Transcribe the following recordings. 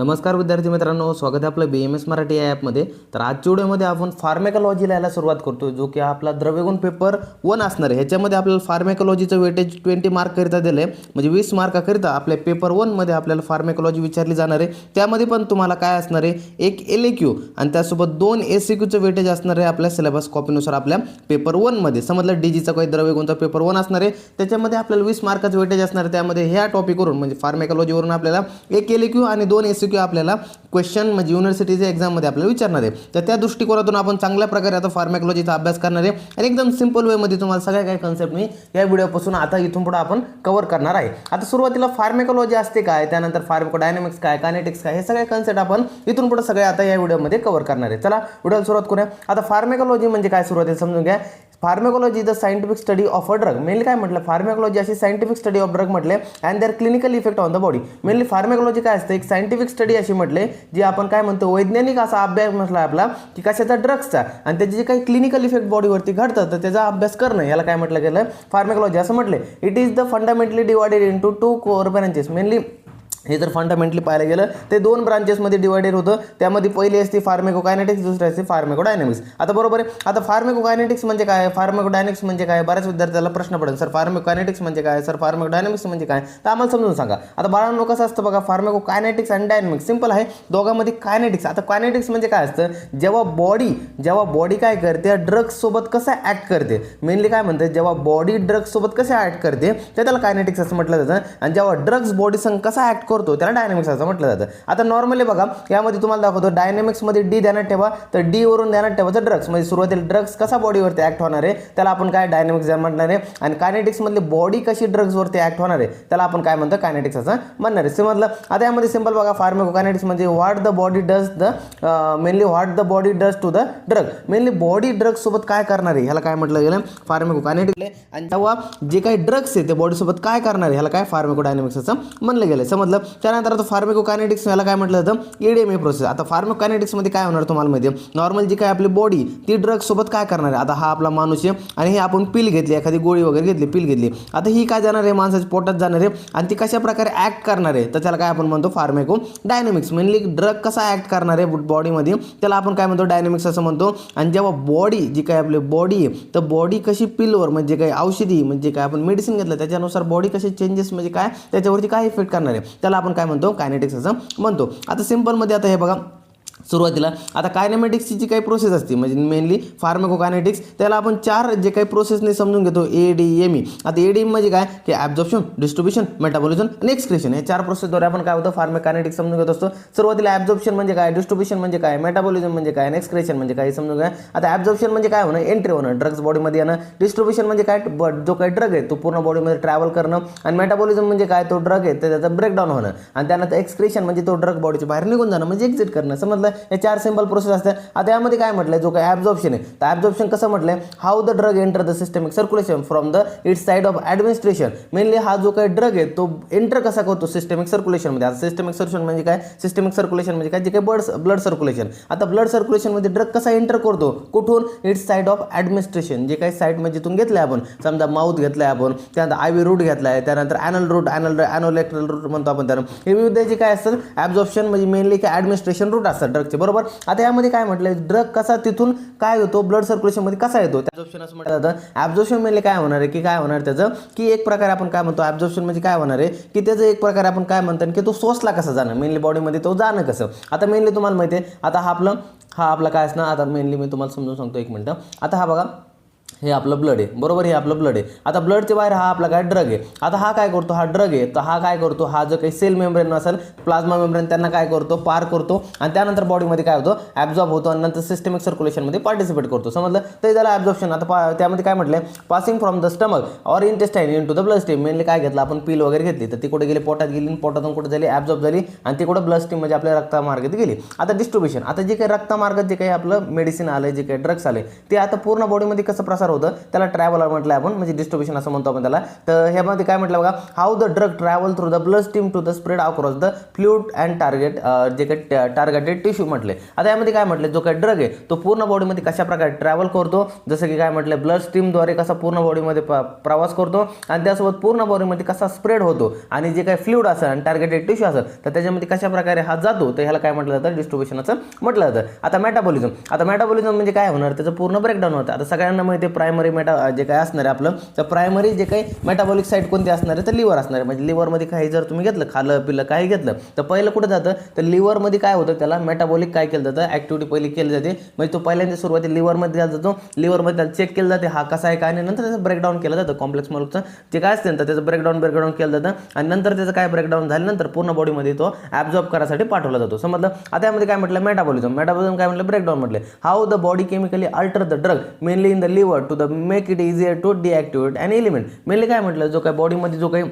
नमस्कार विद्यार्थी मित्रांनो, स्वागत आहे आपलं BMS मराठी या ॲपमध्ये. तर आजच्या व्हिडिओमध्ये आपण फार्मेकोलॉजी लिहायला सुरुवात करतो, जो की आपला द्रव्यगुण पेपर 1 असणार आहे. ह्याच्यामध्ये आपल्याला फार्मेकोलॉजीचं वेटेज 20 मार्क करिता दिलं आहे, म्हणजे 20 मार्काकरिता आपल्या पेपर 1 मध्ये आपल्याला फार्मेकोलॉजी विचारली जाणार आहे. त्यामध्ये पण तुम्हाला काय असणार आहे, एक LAQ आणि त्यासोबत 2 SAQचं वेटेज असणार आहे आपल्या सिलेबस कॉपीनुसार आपल्या पेपर 1 मध्ये. समजलं, DGचा काही द्रव्यगुणचा पेपर 1 असणार आहे, त्याच्यामध्ये आपल्याला 20 मार्काचं वेटेज असणार आहे. त्यामध्ये ह्या टॉपिकवरून म्हणजे फार्मेकोलॉजीवरून आपल्याला एक LAQ आणि 2 SAQ आपल्याला क्वेश्चन म्हणजे युनिव्हर्सिटीच्या एक्झाममध्ये आपल्याला विचारणार आहे. तर त्या दृष्टिकोनातून आपण चांगल्या प्रकारे आता फार्मेकोलॉजीचा अभ्यास करणार आहे आणि एकदम सिंपल वेमध्ये तुम्हाला सगळ्या काही कन्सेप्ट मी या व्हिडिओपासून आता इथून पुढे आपण कव्हर करणार आहे. आता सुरुवातीला फार्मेकोलॉजी असते काय, त्यानंतर फार्माकोडायनॅमिक्स काय, कायनेटिक्स काय, हे सगळे कन्सेप्ट आपण इथून पुढे सगळे आता या व्हिडिओमध्ये कव्हर करणार आहे. चला व्हिडिओला सुरुवात करूया. आता फार्मेकोलॉजी म्हणजे काय सुरुवातीला समजून घ्या. Pharmacology the scientific study of a drug. Mainly काय म्हटलं, फार्मेकोलॉजी अशी सायंटिफिक स्टडी ऑफ ड्रग म्हटले and their clinical effect on the body. Mainly pharmacology काय असतं, एक सायंटिफिक स्टडी अशी म्हटले जी आपण काय म्हणतो वैज्ञानिक असा अभ्यास म्हटला आपला की कशाचा, ड्रग्सचा, आणि त्याचे जे काही क्लिनिकल इफेक्ट बॉडीवरती घडतं तर त्याचा अभ्यास करणं, याला काय म्हटलं गेलं, फार्मेकोलॉजी असं म्हटले. It is the fundamentally divided into 2 core branches. Mainly हे जर फंडामेंटली पाहायला गेलं ते 2 ब्रांचेसमध्ये डिवायडेड होतं. त्यामध्ये पहिली असते फार्माकोकायनेटिक्स, दुसरी असते फार्माकोडायनॅमिक्स. आता बरोबर आहे. आता फार्माकोकायनेटिक्स म्हणजे काय, फार्माकोडायनॅमिक्स म्हणजे काय, बऱ्याच विद्यार्थ्याला प्रश्न पडेल, सर फार्माकोकायनेटिक्स म्हणजे काय, सर फार्माकोडायनॅमिक्स म्हणजे काय, तर आम्हाला समजून सांगा. आता बाळांनो कसं असतं बघा, फार्माकोकायनेटिक्स आणि डायनॅमिक्स सिंपल आहे, दोघांमध्ये कायनेटिक्स. आता कायनेटिक्स म्हणजे काय असतं, जेव्हा बॉडी काय करते, ड्रग्स सोबत कसं ऍक्ट करते. मेनली काय म्हणतात, जेव्हा बॉडी ड्रग्स सोबत कसं ऍक्ट करते तर त्याला कायनेटिक्स असं म्हटलं जातं, आणि जेव्हा ड्रग्स बॉडी संग कसा ऍक्ट करतो त्याला डायनॅमिक्स असं म्हटलं जातं. आता नॉर्मली बघा, यामध्ये तुम्हाला दाखवतो डायनॅमिक्स मध्ये D ध्यानात ठेवा, तर D वरून ध्यानात ठेवायचं ड्रग्स, म्हणजे सुरुवातीला ड्रग्स कसा बॉडीवरती ऍक्ट होणार आहे त्याला आपण काय डायनॅमिक्स म्हणणार आहे, आणि कायनेटिक्स मधली बॉडी कशी ड्रग्स वरती ऍक्ट होणार आहे त्याला आपण काय म्हणतो, कायनेटिक्स असं म्हणणार आहे. समजलं. आता यामध्ये सिंपल बघा, फार्माकोकायनेटिक्स म्हणजे what the body does the mainly what the body does to the drug. Mainly body drugs सोबत काय करणार आहे ह्याला काय म्हटलं गेलं, फार्माकोकायनेटिक्स. आणि जेव्हा जे काही ड्रग्स आहे ते बॉडी सोबत काय करणार आहे ह्याला काय फार्माकोडायनॅमिक्स असं म्हणलं गेलं. समजलं. त्यानंतर आता फार्माकोकायनेटिक्स याला काय म्हटलं जातं, EDMA प्रोसेस. आता फार्माकोकायनेटिक्स मध्ये काय होणार तुम्हाला माहिती आहे, नॉर्मल जी काय आपली बॉडी ती ड्रग सोबत काय करणार आहे. आता हा आपला माणूस आहे आणि हे आपण पिल घेतली, एखादी गोळी वगैरे घेतली, पिल घेतली, आता ही काय जाणार आहे, माणसाच्या पोटात जाणार आहे आणि ती कशा प्रकारे ऍक्ट करणार आहे तर त्याला काय आपण म्हणतो, फार्माकोडायनॅमिक्स. मेनली ड्रग कसा ऍक्ट करणार आहे बॉडीमध्ये त्याला आपण काय म्हणतो, डायनॅमिक्स असं म्हणतो. आणि जेव्हा बॉडी जी काय आपली बॉडी आहे तर बॉडी कशी पिलवर म्हणजे काय औषधी म्हणजे काय आपण मेडिसिन घेतलं त्याच्यानुसार बॉडी कशी चेंजेस म्हणजे काय त्याच्यावरती काय इफेक्ट करणार आहे त्याला आपण काय म्हणतो, कायनेटिक्स असं म्हणतो. आता सिंपलमध्ये आता हे बघा, सुरुवातीला आता कायनेमॅटिक्सची जी काही प्रोसेस असते म्हणजे मेनली फार्माकोकायनेटिक्स त्याला आपण 4 जे काही प्रोसेसने समजून घेतो, ADME. आता ADME म्हणजे काय की ॲब्झॉर्प्शन, डिस्ट्रीब्युशन, मेटाबॉलिझम आणि एक्सक्रीशन, हे 4 प्रोसेसद्वारे आपण काय होतं फार्माकोकायनेटिक्स समजून घेत असतो. सुरुवातीला ॲब्झॉर्प्शन म्हणजे काय, डिस्ट्रीब्युशन म्हणजे काय, मेटाबॉलिझम म्हणजे काय आणि एक्सक्रीशन म्हणजे काय समजून घ्या. आता ॲब्झॉर्प्शन म्हणजे काय होणं, एंट्री होणं, ड्रग्स बॉडीमध्ये येणं. डिस्ट्रीब्युशन म्हणजे काय, जो काही ड्रग आहे तो पूर्ण बॉडीमध्ये ट्रॅव्हल करणं. आणि मेटाबॉलिझम म्हणजे काय, तो ड्रग आहे तर त्याचं ब्रेकडाऊन होणं. आणि त्यानंतर एक्सक्रीशन म्हणजे तो ड्रग बॉडीच्या बाहेर निघून जाणं म्हणजे एक्झिट करणं. समजलं. हे 4 सिंपल प्रोसेस असतात. आता यामध्ये काय म्हटलंय, जो काही ॲब्झॉर्प्शन आहे तर ॲब्झॉर्प्शन कसं म्हटलंय, how the drug enter the systemic circulation from the it's side of administration. Mainly हा जो काही ड्रग आहे तो एंटर कसा करतो सिस्टमिक सर्क्युलेशनमध्ये. आता सिस्टमिक सर्क्युलेशन म्हणजे काय, सिस्टमिक सर्क्युलेशन म्हणजे काय, जे काही ब्लड सर्क्युलेशन. आता ब्लड सर्क्युलेशनमध्ये ड्रग कसा एंटर करतो, कुठून, इट्स साइड ऑफ ॲडमिनिस्ट्रेशन. जे काही साईड म्हणजे जिथून घेतलंय आपण, समजा माउथ घेतलाय आपण, त्यानंतर IV रूट घेतलाय, त्यानंतर ॲनल रूट, ॲनोलेक्ट्रल रूट म्हणतो आपण त्याला. हे विविध जे काय असतात ॲब्झॉर्प्शन म्हणजे मेनली काय ॲडमिनिस्ट्रेशन रूट असतात ड्रगचे, बरोबर. आता यामध्ये काय म्हटलंय, ड्रग कसा तिथून काय होतो ब्लड सर्क्युलेशन मध्ये कसा येतो, ॲब्झॉर्प्शन असं म्हटलं जातं. ॲब्झॉर्प्शन म्हणजे काय होणार आहे की काय होणार त्याचं की एक प्रकारे आपण काय म्हणतो, ॲब्झॉर्प्शन म्हणजे काय होणार आहे की त्याचं एक प्रकारे आपण काय म्हणतो की तो सोसला कसं जाणं, मेनली बॉडीमध्ये तो जाणं कसं. आता मेनली तुम्हाला माहिती आहे, आता हा आपला काय असणार, आता मेनली मी तुम्हाला समजून सांगतो, एक मिनिट. आता हा बघा, हे आपलं ब्लड आहे, बरोबर, हे आपलं ब्लड आहे. आता ब्लडच्या बाहेर हा आपला काय ड्रग आहे. आता हा काय करतो, हा ड्रग आहे तर हा काय करतो, हा जो काही सेल मेम्ब्रेन असेल, प्लाझ्मा मेम्ब्रेन, त्यांना काय करतो, पार करतो आणि त्यानंतर बॉडीमध्ये काय होतं, ॲब्झॉर्ब होतो आणि नंतर सिस्टमिक सर्क्युलेशनमध्ये पार्टिसिपेट करतो. समजलं. तर त्याला ॲब्झॉर्प्शन. आता त्यामध्ये काय म्हटलंय, passing from the stomach or intestine in to the blood stream. Mainly काय घेतलं आपण, पिल वगैरे घेतली तर ती कुठे गेली, पोटात गेली, पोटातून कुठे झाली, ॲब्झॉर्ब झाली आणि ती कुठे ब्लड स्ट्रीम म्हणजे आपल्या रक्तमार्गात गेली. आता डिस्ट्रीब्युशन, आता जे काही रक्तमार्गात जे काही आपलं मेडिसिन आलं, जे काही ड्रग्स आले ते आता पूर्ण बॉडीमध्ये कसं प्रसार प्रसार होतं त्याला ट्रॅव्हलर म्हटलं आपण, म्हणजे डिस्ट्रीब्युशन असं म्हणतो आपण त्याला. तर ह्यामध्ये काय म्हटलं बघा, how the drug travel through the blood stream to the spread across the fluid and target, जे काही टार्गेटेड टिश्यू म्हटले. आता यामध्ये काय म्हटलं, जो काही ड्रग आहे तो पूर्ण बॉडीमध्ये कशा प्रकारे ट्रॅव्हल करतो, जसं की काय म्हटलं ब्लड स्ट्रीमद्वारे कसा पूर्ण बॉडीमध्ये प्रवास करतो आणि त्यासोबत पूर्ण बॉडीमध्ये कसा स्प्रेड होतो आणि जे काही फ्लूइड असेल आणि टार्गेटेड टिश्यू असेल तर त्याच्यामध्ये कशा प्रकारे हा जातो, तर ह्याला काय म्हटलं जातं, डिस्ट्रीब्युशनचं म्हटलं जातं. आता मेटाबॉलिझम म्हणजे काय होणार, त्याचं पूर्ण ब्रेकडाऊन होतं. आता सगळ्यांना माहिती आहे प्रायमरी जे काय असणार आहे आपलं, तर प्रायमरी जे काही मेटाबॉलिक साईट कोणती असणार आहे, तर लिव्हर असणार आहे. म्हणजे लिव्हरमध्ये काही जर तुम्ही घेतलं, खाल्लं पिल्लं काही घेतलं तर पहिलं कुठं जातं, तर लिव्हरमध्ये काय होतं, त्याला मेटाबॉलिक काय केलं जातं, ॲक्टिव्हिटी पहिली केली जाते. म्हणजे तो पहिल्यांदा सुरुवाती लिव्हरमध्ये जातो, लिव्हरमध्ये त्याला चेक केलं जाते हा कसा आहे काय, आणि नंतर त्याचं ब्रेकडाऊन केलं जातं. कॉम्प्लेक्स मोलकचं जे काय असतं तर त्याचं ब्रेकडाऊन केलं जातं आणि नंतर त्याचं काय ब्रेकडाऊन झाल्यानंतर पूर्ण बॉडीमध्ये तो ॲब्झॉर्ब करायसाठी पाठवला जातो. समजलं. आता यामध्ये काय म्हटलं, मेटाबॉलिझम काय म्हटलं, ब्रेकडाऊन म्हटले. How the body chemically alter the drug mainly in the liver to the make it easier to deactivate and eliminate. Mainly काय म्हटलं, जो काय बॉडीमध्ये जो काही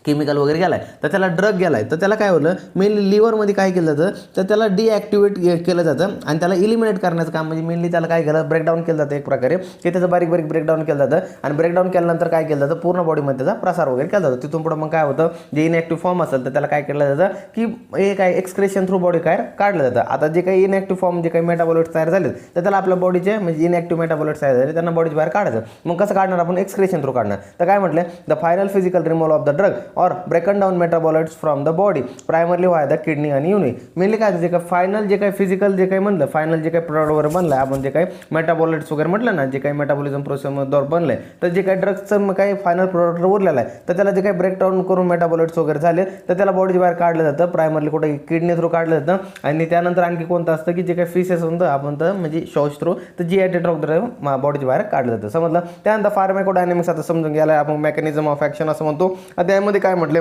केमिकल वगैरे गेलाय तर त्याला ड्रग गेलाय तर त्याला काय होलं, मेनली लिव्हरमध्ये काय केलं जातं, तर त्याला डिॲक्टिवेट केलं जातं आणि त्याला इलिमिनेट करण्याचं काम, म्हणजे मेनली त्याला काय केलं, ब्रेकडाऊन केलं जातं एक प्रकारे, की त्याचं बारीक ब्रेकडाऊन केलं जातं आणि ब्रेकडाऊन केल्यानंतर काय केलं जातं, पूर्ण बॉडीमध्ये त्याचा प्रसार वगैरे केला जातो. तिथून पुढे मग काय होतं, जे इनॅक्टिव्ह फॉर्म असेल तर त्याला काय केलं जातं, की हे काय एक्सक्रेशन थ्रू बॉडी काय काढलं जातं. आता जे काही इनॅक्टिव्ह फॉर्म जे काही मेटाबॉलाइट्स तयार झाले तर त्याला आपल्या बॉडीचे म्हणजे इनॅक्टिव्ह मेटाबॉलाइट्स तयार झाले त्यांना बॉडीच्या बाहेर काढायचं. मग कसं काढणार आपण, एक्सक्रेशन थ्रू काढणार. तर काय म्हटलं, the final physical removal of the drug or broken down metabolites from the body primarily via the kidney आणि युनी. मेनली काय जे काही फायनल जे काही फिजिकल जे काही म्हणलं, फायनल जे काही प्रोडक्ट वगैरे बनलं आपण जे काही मेटाबॉलाइट्स वगैरे म्हटलं ना, जे काही मेटाबॉलिझम प्रोसेसमध्ये बनलंय तर जे काही ड्रग्सचं काही फायनल प्रोडक्ट उरलेलं आहे तर त्याला जे काही ब्रेकडाऊन करून मेटाबॉलाइट्स वगैरे झाले तर त्याला बॉडीच्या बाहेर काढलं जातं. प्रायमरली कुठे किडनी थ्रू काढलं जातं आणि त्यानंतर आणखी कोणतं असतं की जे काही फिसेस होतं आपण तर म्हणजे शौच थ्रू तर जीआयटी ड्रग बॉडीच्या बाहेर काढलं जातं. समजलं. त्यानंतर फार्माकोडायनॅमिक्स आता समजून घ्यायला आपण मेकॅनिझम ऑफ ॲक्शन असं म्हणतो. त्यामध्ये काय म्हटले,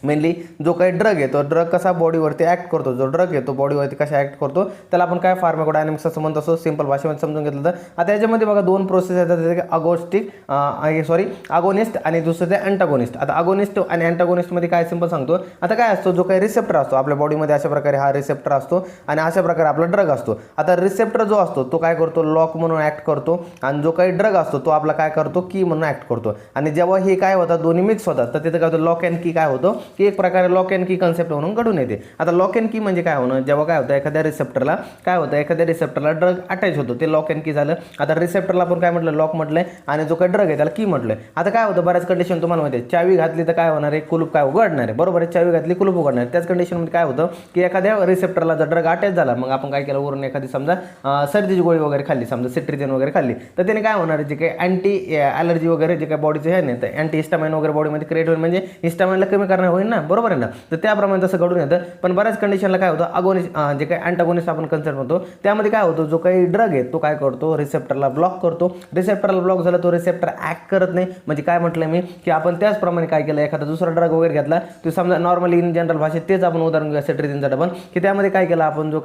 मेनली जो काही ड्रग आहे तो ड्रग कसा बॉडीवरती ॲक्ट करतो, जो ड्रग आहे तो बॉडीवरती कसा ॲक्ट करतो त्याला आपण काय फार्माकोडायनॅमिक्स असं म्हणतो. असं सिंपल भाषेमध्ये समजून घेतलं तर आता याच्यामध्ये बघा दोन प्रोसेस येतात, जसे की अगोनिस्ट आणि दुसरं ते अँटागोनिस्ट. आता अगोनिस्ट आणि अँटागोनिस्टमध्ये काय सिंपल सांगतो, आता काय असतो, जो काही रिसेप्टर असतो आपल्या बॉडीमध्ये अशा प्रकारे हा रिसेप्टर असतो आणि अशा प्रकारे आपला ड्रग असतो. आता रिसेप्टर जो असतो तो काय करतो, लॉक म्हणून ॲक्ट करतो आणि जो काही ड्रग असतो तो आपला काय करतो, की म्हणून ॲक्ट करतो. आणि जेव्हा हे काय होतात दोन्ही मिक्स होतात तर तिथे काय होतं, लॉक अँड की काय होतं की एक प्रकारे लॉक अँड की कन्सेप्ट म्हणून घडून येते. आता लॉक अँड की म्हणजे काय होणं, जेव्हा काय होतं एखाद्या रिसेप्टरला ड्रग अटॅच होतो ते लॉक अँड की झालं. आता रिसेप्टरला आपण काय म्हटलं, लॉक म्हटलंय आणि जो काही ड्रग आहे त्याला की म्हटलंय. आता काय होतं, बऱ्याच कंडिशन तुम्हाला माहिती आहे, चावी घातली तर काय होणार आहे, कुलूप काय उघडणार आहे, बरोबर आहे, चावी घातली कुलूप उघडणार आहे. त्याच कंडिशनमध्ये काय होतं की एखाद्या रिसेप्टरला जर ड्रग अटॅच झाला मग आपण काय केलं, वरून एखादी समजा सर्दीची गोळी वगैरे खाल्ली, समजा सिट्रिजन वगैरे खाल्ली तर त्याने काय होणार आहे, जे काही अँटी ॲलर्जी वगैरे जे काही बॉडीचे आहे नाही तर अँटी हिस्टामाइन वगैरे बॉडीमध्ये क्रिएट होईल, म्हणजे हिस्टामाइनला कमी करणार होईल ना, बरोबर आहे ना. तर त्याप्रमाणे तसं घडून येतं. पण बऱ्याच कंडिशनला काय होतं, अगोनिस्ट जे काही अँटागोनिस्ट आपण कन्सेप्ट म्हणतो त्यामध्ये काय होतं, जो काही ड्रग आहे तो काय करतो, रिसेप्टरला ब्लॉक करतो. रिसेप्टरला ब्लॉक झाला तो रिसेप्टर ॲक्ट करत नाही. म्हणजे काय म्हटलं मी की आपण त्याचप्रमाणे काय केलं, एखादा दुसरा ड्रग वगैरे घेतला तो समजा नॉर्मली इन जनरल भाषेत तेच आपण उदाहरण घेऊया सिट्रिजिनचा डबल, की त्यामध्ये काय केलं आपण, जो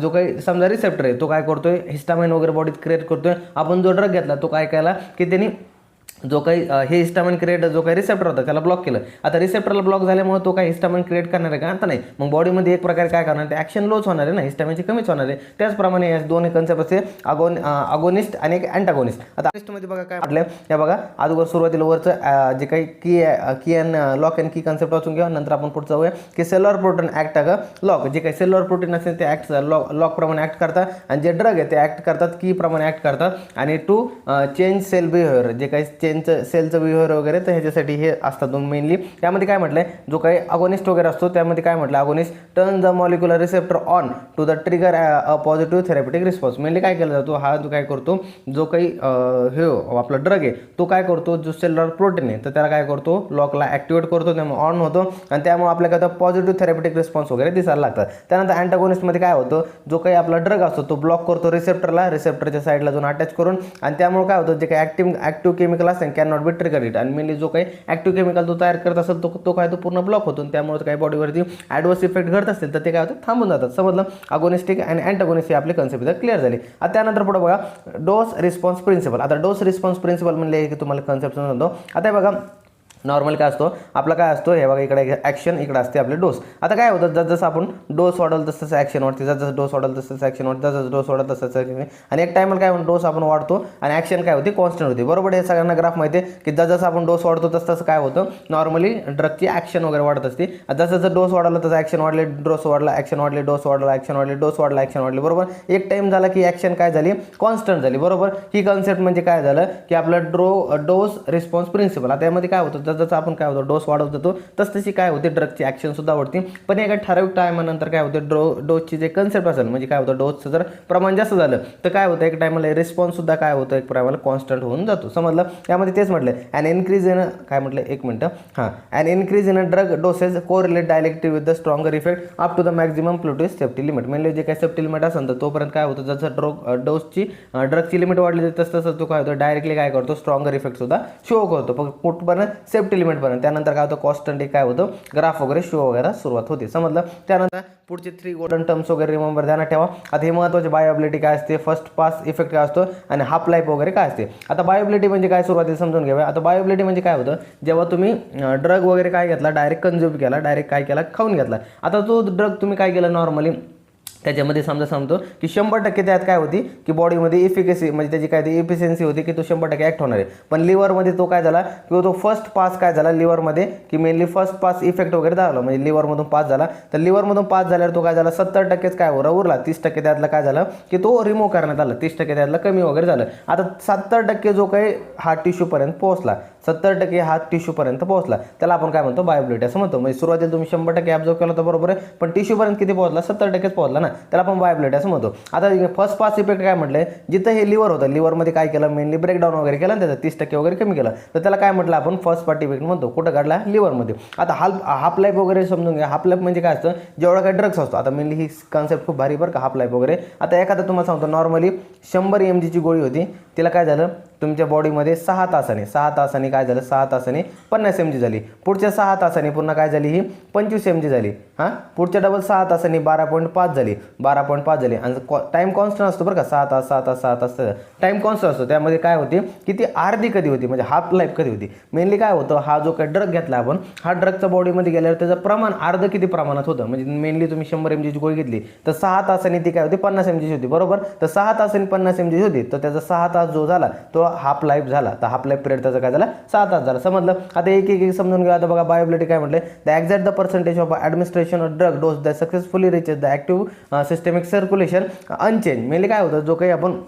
काही समजा रिसेप्टर आहे तो काय करतोय, हिस्टामाइन वगैरे बॉडीत क्रिएट करतोय. आपण जो ड्रग घेतला तो काय केला की त्यांनी जो काही हे हिस्टामाइन क्रिएट जो काही रिसेप्टर होता त्याला ब्लॉक केलं. आता रिसेप्टरला ब्लॉक झाल्यामुळे तो काही हिस्टामाइन क्रिएट करणार आहे का, आता नाही. मग बॉडीमध्ये एक प्रकारे काय करणार, ते ॲक्शन लोच होणार आहे ना, हिस्टामाइनची कमीच होणार आहे. त्याचप्रमाणे या दोन्ही कन्सेप्ट असते अगोनिस्ट आणि एक अँटागोनिस्ट. आता अगोनिस्टमध्ये बघा काय म्हटलं, या बघा अगोदर सुरुवातीला वरचं जे काही की अँड लॉक अँड की कन्सेप्ट वाचून घ्या. नंतर आपण पुढचं जाऊया की सेल्युलर प्रोटीन ॲक्ट लॉक, जे काही सेल्युलर प्रोटीन असेल ते ॲक्ट लॉक प्रमाणे ॲक्ट करतात आणि जे ड्रग आहे ते ॲक्ट करतात की प्रमाणे ॲक्ट करतात. आणि टू चेंज सेल बिहेवियर, जे काही सेलचं बिहेवियर वगैरे तर ह्याच्यासाठी हे असतात दोन मेनली. त्यामध्ये काय म्हटलंय, जो काही अगोनिस्ट वगैरे असतो त्यामध्ये काय म्हटलं, agonist turn the molecular receptor on to the trigger a positive therapeutic response. Mainly काय केला जातो, हा जो काय करतो, जो काही हे आपला ड्रग आहे तो काय करतो, जो सेल्युलर प्रोटीन आहे तर त्याला काय करतो, लॉकला ॲक्टिवेट करतो, त्यामुळे ऑन होतो आणि त्यामुळे आपल्याला काय पॉझिटिव्ह थेरॅप्युटिक रिस्पॉन्स वगैरे दिसायला लागतात. त्यानंतर अँटागोनिस्टमध्ये काय होतं, जो काही आपला ड्रग असतो तो ब्लॉक करतो रिसेप्टरच्या साईडला जाऊन अटॅच करून आणि त्यामुळे काय होतं, जे काही ॲक्टिव्ह केमिकल असते can not be trigger it. आणि मेनली जो काही ॲक्टिव्ह केमिकल तो तयार करत असेल तो काय तो पूर्ण ब्लॉक होतो. त्यामुळे काही बॉडीवरती ॲडवर्स इफेक्ट घडत असतील तर ते काय होतं, थांबून जातात. समजलं. अगोनिस्टिक आणि अँटागोनिस्ट हे आपले कन्सेप्ट क्लिअर झाले. आता त्यानंतर पुढे बघा डोस रिस्पॉन्स प्रिन्सिपल. आता डोस रिस्पॉन्स प्रिन्सिपल म्हणजे की तुम्हाला कन्सेप्ट समजतो. आता बघा नॉर्मल काय असतो आपला काय असतो हे बघा इकडे ॲक्शन इकडे असते आपले डोस. आता काय होतं जसं आपण डोस वाढवलं तसं ॲक्शन वाढते, जसं डोस वाढवलं तसं ॲक्शन वाढतं, जसं डोस वाढवलं तसं ॲक्शन. आणि एक टायमाला काय डोस आपण वाढतो आणि ॲक्शन काय होते कॉन्स्टंट होते. बरोबर हे सगळ्यांना ग्राफ माहिती आहे की जसं आपण डोस वाढतो तसं काय होतं नॉर्मली ड्रगची ॲक्शन वगैरे वाढत असते. जसं जसं डोस वाढवला तसं ॲक्शन वाढले, डोस वाढला ॲक्शन वाढले, डोस वाढला ॲक्शन वाढले, डोस वाढला ॲक्शन वाढले. बरोबर एक टाइम झाला की ॲक्शन काय झाली कॉन्स्टंट झाली. बरोबर ही कन्सेप्ट म्हणजे काय झालं की आपलं डोस रिस्पॉन्स प्रिन्सिपल. आता यामध्ये काय होतं जसं आपण काय होतं डोस वाढवत जातो तशी काय होते ड्रगची ॲक्शन सुद्धा वाढते. पण एका ठराविक टायमानंतर काय होते डोसची जे कन्सेप्ट असेल म्हणजे काय होतं डोसचं जर प्रमाण जास्त झालं तर काय होतं एक टायमाला रिस्पॉन्स सुद्धा काय होतं एक प्रमाणाला कॉन्स्टंट होऊन जातो. समजलं. यामध्ये तेच म्हटलं ॲन इन्क्रीज इन काय म्हटलं एक मिनटं हां an increase in drug dosage correlate directly with the stronger effect up to the maximum प्लुटोज सेफ्टी लिमिट. म्हणजे जे काय सेफ्टी लिमिट असेल तर तोपर्यंत काय होतं जसं डोसची ड्रगची लिमिट वाढली तसं तो काय होतं डायरेक्टली काय करतो स्ट्रॉंगर इफेक्ट सुद्धा शो करतो पण कुठपर्यंत सेफ्टी लिमिटपर्यंत. त्यानंतर काय होतं कॉन्स्टंटली काय होतं ग्राफ वगैरे शो वगैरे सुरुवात होते. समजलं. त्यानंतर पुढचे 3 गोल्डन टर्म्स वगैरे रिमेंबर ध्यानात ठेवा. आता हे महत्त्वाचे बायोबिलिटी काय असते, फर्स्ट पास इफेक्ट काय असतो आणि हाफ लाईफ वगैरे काय असते. आता बायोबिलिटी म्हणजे काय सुरुवातीला समजून घ्यावे. आता बायोबिलिटी म्हणजे काय होतं जेव्हा तुम्ही ड्रग वगैरे काय घेतला डायरेक्ट कन्झ्युम केला, डायरेक्ट काय केला खाऊन घेतला. आता तो ड्रग तुम्ही काय केलं नॉर्मली त्याच्यामध्ये समजा सांगतो की 100% त्यात काय होती की बॉडीमध्ये इफिकसी म्हणजे त्याची काय ती इफिशियन्सी होती की तो 100% ॲक्ट होणार आहे. पण लिव्हरमध्ये तो काय झाला किंवा तो फर्स्ट पास काय झाला लिव्हरमध्ये की मेनली फर्स्ट पास इफेक्ट वगैरे झाला म्हणजे लिव्हरमधून पास झाला. तर लिव्हरमधून पास झाल्यावर तो काय झाला 70%च काय उरला, 30% त्यातला काय झालं की तो रिमूव्ह करण्यात आला, 30% त्यातला कमी वगैरे झालं. आता 70% जो काही हार्ट टिश्यूपर्यंत पोहोचला, 70% हार्ट टिश्यूपर्यंत पोहोचला त्याला आपण काय म्हणतो बायोबिलिटी असं म्हणतो. म्हणजे सुरुवातीला तुम्ही 100% ॲब्झॉर्व केला तर बरोबर आहे पण टिश्यूपर्यंत किती पोहोचला 70%च पोहोचला ना, त्याला आपण बायोबिलिटी असं म्हणतो. आता फर्स्ट पास इफेक्ट काय म्हटलंय जिथं हे लिव्हर होतं लिव्हरमध्ये काय केलं मेनली ब्रेकडाऊन वगैरे केलं त्याचं 30% वगैरे कमी केलं तर त्याला काय म्हटलं आपण फर्स्ट पार्ट इफेक्ट म्हणतो. कुठं काढला लिव्हरमध्ये. आता हाफ लाईफ वगैरे समजून घ्या. हाफ लाईफ म्हणजे काय असतं जेवढा काय ड्रग्स असतो. आता मेनली ही कन्सेप्ट खूप भारी बरं का हाफ लाईफ वगैरे. आता एखादा तुम्हाला सांगतो नॉर्मली 100 mg ची गोळी होती तिला काय झालं तुमच्या बॉडीमध्ये 6 तासांनी काय झालं 6 तासांनी 50 mg झाली. पुढच्या 6 तासांनी पुन्हा काय झाली ही 25 mg झाली. हां पुढच्या डबल 6 तासांनी 12.5 झाली 12.5 झाली. आणि टाईम कॉन्स्टंट असतो बरं का 6 तास टाईम कॉन्स्टंट असतो. त्यामध्ये काय होती की ती अर्धी कधी होती म्हणजे हाफ लाईफ कधी होती. मेनली काय होतं हा जो काही ड्रग घेतला आपण हा ड्रगचा बॉडीमध्ये गेल्यावर त्याचं प्रमाण अर्ध किती प्रमाणात होतं म्हणजे मेनली तुम्ही 100 mg ची गोळी घेतली तर 6 तासांनी ती काय होती 50 mg होती. बरोबर. तर 6 तासांनी 50 mg होती तर त्याचा 6 तास जो झाला तो हाफ लाईफ झाला. तर हाफ लाईफ पिरियड त्याचा काय झाला 6 तास झाला. समजलं. आता एक समजून घ्या. आता बघा बायोबिलिटी काय म्हटलं the exact the percentage of administration of drug dose the successfully reaches the active systemic circulation unchanged. Mainly काय होतं जो काही आपण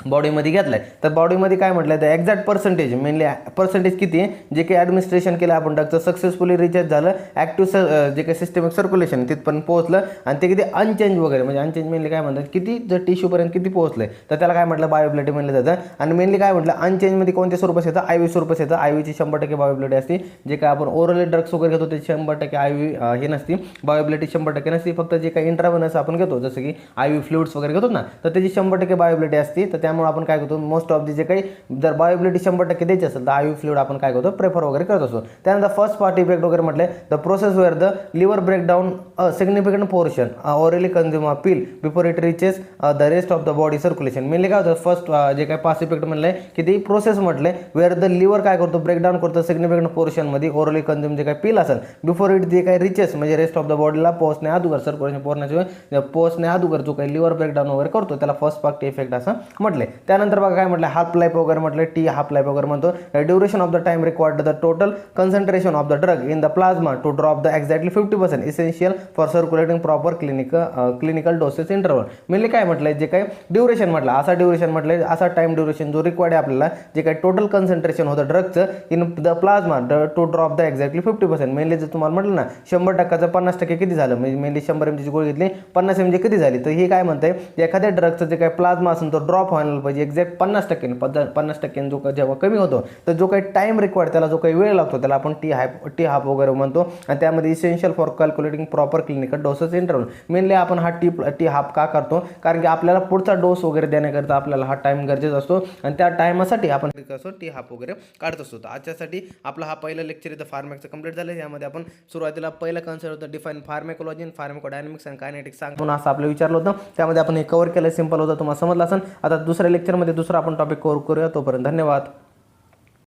बॉडीमध्ये घेतलाय तर बॉडीमध्ये काय म्हटलं तर एक्झॅक्ट पर्सेंटेज मेनली पर्सेंटेज किती आहे जे काही ॲडमिनिस्ट्रेशन केलं आपण ड्रगचं सक्सेसफुली रिचार्ज झालं ॲक्टिव्ह जे काही सिस्टमिक सर्क्युलेशन तिथपर्यंत पोहोचलं आणि ते किती अनचेंज वगैरे म्हणजे अनचेंज मेनली काय म्हणतात किती जर टिश्यूपर्यंत किती पोहोचलं तर त्याला काय म्हटलं बायोबिलिटी म्हणलं जातं. आणि मेनली काय म्हटलं अनचेंजमध्ये कोणत्या स्वरूपात येतं IV स्वरूपात येतं. IVची 100% बायोबिलिटी असते. जे काय आपण ओरली ड्रग्स वगैरे घेतो ते 100% IV हे नसती बायोबिलिटी 100% नसती. फक्त जे काही इंट्राव्हेनस आपण घेतो जसं की IV फ्लुइड्स वगैरे घेतो ना तर त्याची 100% बायोबिलिटी असते. तर त्यामुळे आपण काय करतो मोस्ट ऑफ जे काही जर बायोबिलिटी 100% द्यायची असेल तर IV फ्लुइड आपण काय करतो प्रेफर वगैरे करत असतो. त्यानंतर फर्स्ट पार्ट इफेक्ट वगैरे म्हटले the process where the liver breakdown a significant portion orally consume pill before it reaches the rest of the body circulation. Mainly काय होतं फर्स्ट जे काही पास इफेक्ट म्हणलंय की ती प्रोसेस म्हटलंय वेअर द लिव्हर काय करतो ब्रेकडाऊन करतो सिग्निफिकंट पोर्शनमध्ये ओरली कन्झ्युम जे काही पिल असेल बिफोर इट जे काही रिचेस म्हणजे रेस्ट ऑफ द बॉडीला पोहोचण्या अगोदर सर्क्युलेशन पोहोचण्या अगोदर जो काही लिव्हर ब्रेकडाऊन वगैरे करतो त्याला फर्स्ट पार्ट इफेक्ट असं म्हटलंय. त्यानंतर बघा काय म्हटलं हाफ लाईफ वगैरे म्हटलं टी हाफ लाईफ वगैरे म्हणतो duration of the time required the total concentration of the drug in the plasma to drop the exactly 50% essential for circulating proper clinical doses interval. Mainly काय म्हटलंय जे काही duration म्हटलं असा ड्युरेशन म्हटलंय असा टाइम ड्युरेशन जो रिक्वायर्ड आहे आपल्याला जे काही टोटल कन्सन्ट्रेशन होतं ड्रगचं in the plasma to drop the exactly 50%. Mainly जर तुम्हाला म्हटलं ना 100%चं 50% किती झालं म्हणजे मेनली 100 mg ची गोळी घेतली 50 mg किती झाली तर हे काय म्हणतंय एखाद्या ड्रगचं जे काही प्लाझ्मा असेल तो ड्रॉप व्हायला पाहिजे एक्झॅक्ट 50% जो जेव्हा कमी होतो तर जो काही टाइम रिक्वायर्ड त्याला जो काही वेळ लागतो त्याला आपण टी हाफ वगैरे म्हणतो. आणि त्यामध्ये essential for calculating proper clinical doses interval. Mainly आपण हा टी हाफ का करतो कारण की आपल्याला पुढचा डोस वगैरे देण्याकरता आपल्याला हा टाइम गरजेचा असतो आणि त्या टायमासाठी आपण टी हाफ वगैरे काढत असतो. आजच्यासाठी आपला हा पहिला लेक्चर इथं फार्मॅकचं कंप्लीट झालं. यामध्ये आपण सुरुवातीला पहिलं कन्सेप्ट होतं डिफाईन फार्मॅकोलॉजी आणि फार्मॅकोडायनॅमिक्स आणि कायनेटिक्स सांगून असं आपलं विचारलं होतं. त्यामध्ये आपण हे कव्हर केलं सिंपल होतं तुम्हाला समजलं असेल. आता दुसऱ्या लेक्चरमध्ये दुसरा आपण टॉपिक कव्हर करूया. तोपर्यंत धन्यवाद.